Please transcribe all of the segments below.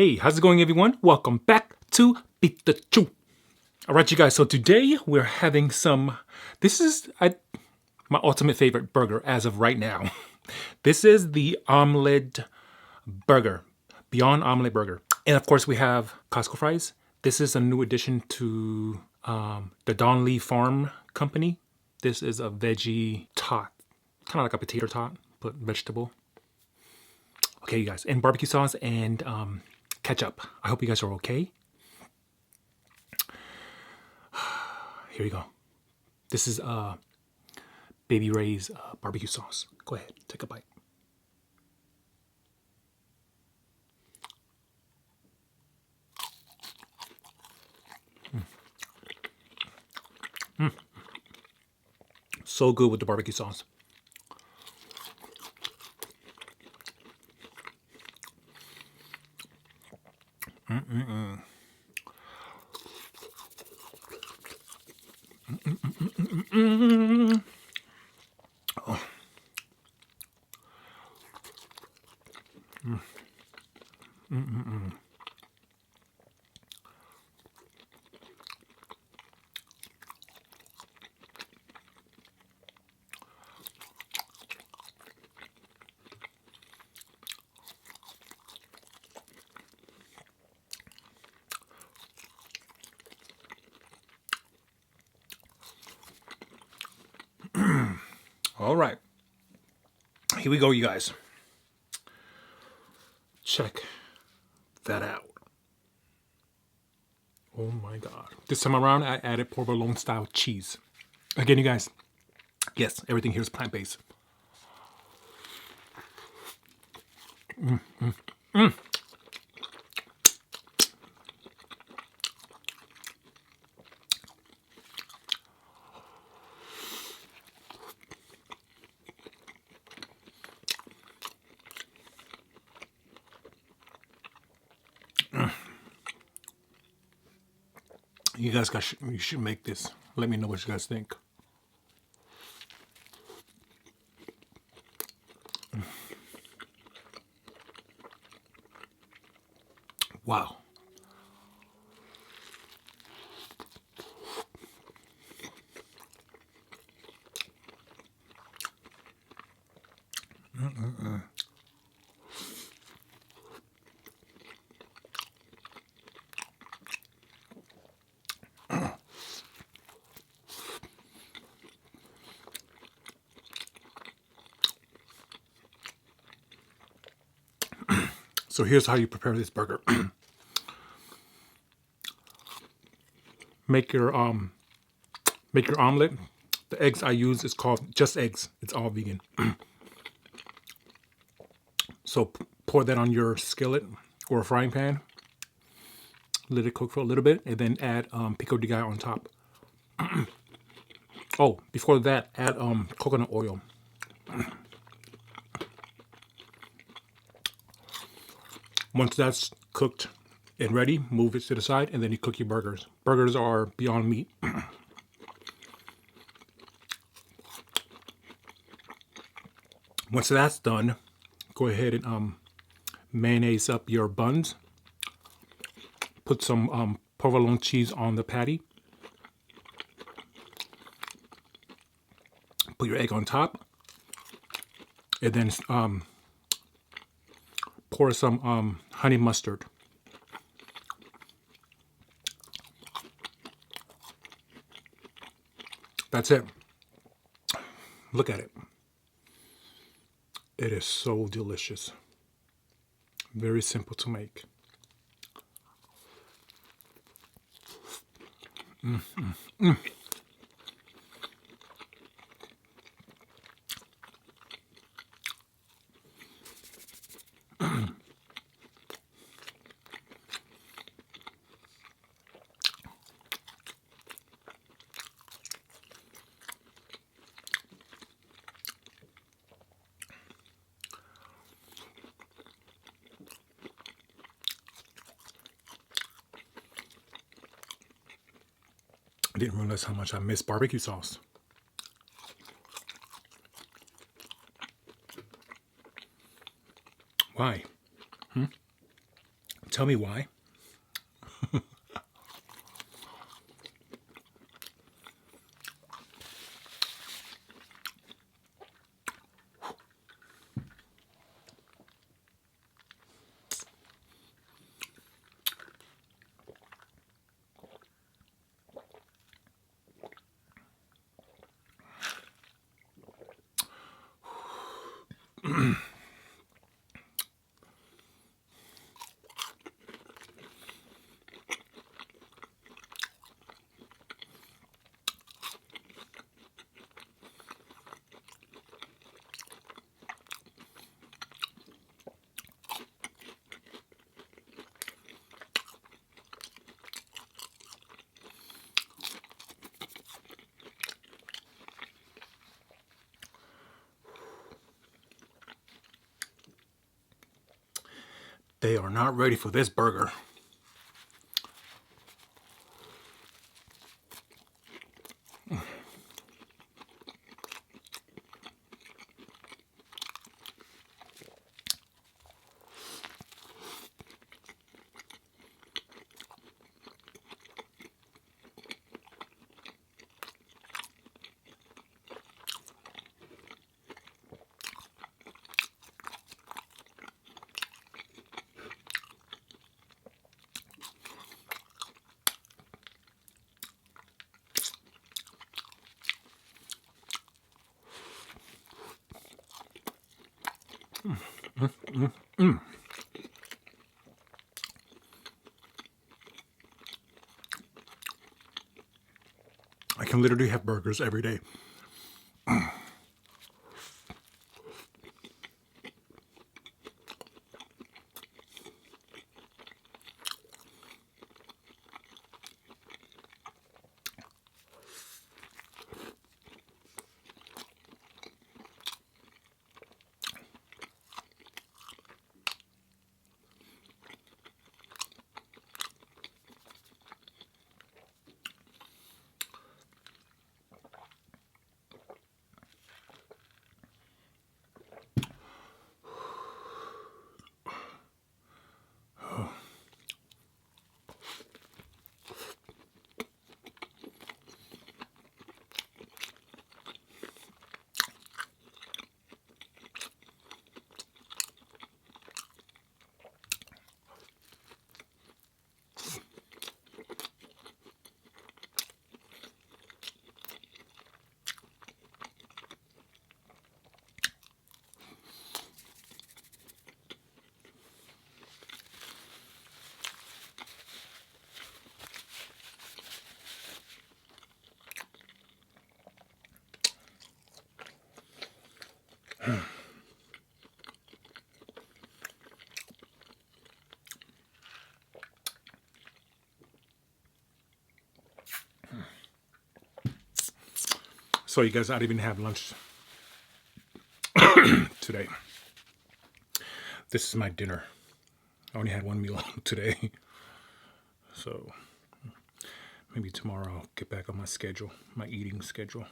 Hey, how's it going, everyone? Welcome back to PitaChew. All right, you guys, so today we're having some, this is my ultimate favorite burger as of right now. This is the Omelette burger, Beyond Omelette burger. And of course, we have Costco fries. This is a new addition to the Don Lee Farm Company. This is a veggie tot, kind of like a potato tot, but vegetable. Okay, you guys, and barbecue sauce and ketchup. I hope you guys are okay. Here you go. This is Baby Ray's barbecue sauce. Go ahead, take a bite. So good with the barbecue sauce. Oh. All right, here we go, you guys. Check that out. Oh my God. This time around, I added provolone style cheese. Again, you guys, yes, everything here is plant-based. You guys you should make this. Let me know what you guys think. Wow. So here's how you prepare this burger. Make your omelet. The eggs I use is called just eggs. It's all vegan. So pour that on your skillet or a frying pan. Let it cook for a little bit, and then add pico de gallo on top. Oh, before that, add coconut oil. Once that's cooked and ready, move it to the side, and then you cook your burgers. Burgers are Beyond Meat. Once that's done, go ahead and mayonnaise up your buns. Put some provolone cheese on the patty. Put your egg on top, and then pour some honey mustard. That's it. Look at it. It is so delicious. Very simple to make. I didn't realize how much I miss barbecue sauce. Why? Tell me why. They are not ready for this burger. I can literally have burgers every day. So you guys, I didn't even have lunch today. This is my dinner. I only had one meal today. So maybe tomorrow I'll get back on my schedule, my eating schedule.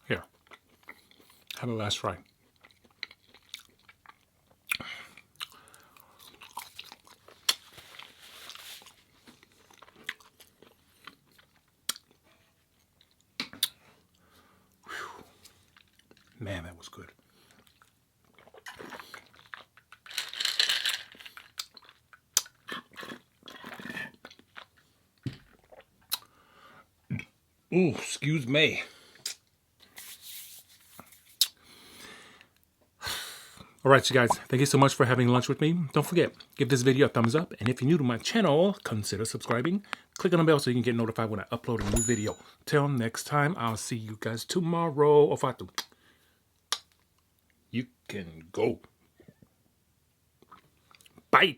Here, have a last fry. Whew. Man, that was good. Ooh, excuse me. Alright, you guys, thank you so much for having lunch with me. Don't forget, give this video a thumbs up. And if you're new to my channel, consider subscribing. Click on the bell so you can get notified when I upload a new video. Till next time, I'll see you guys tomorrow. Ofatu. You can go. Bye.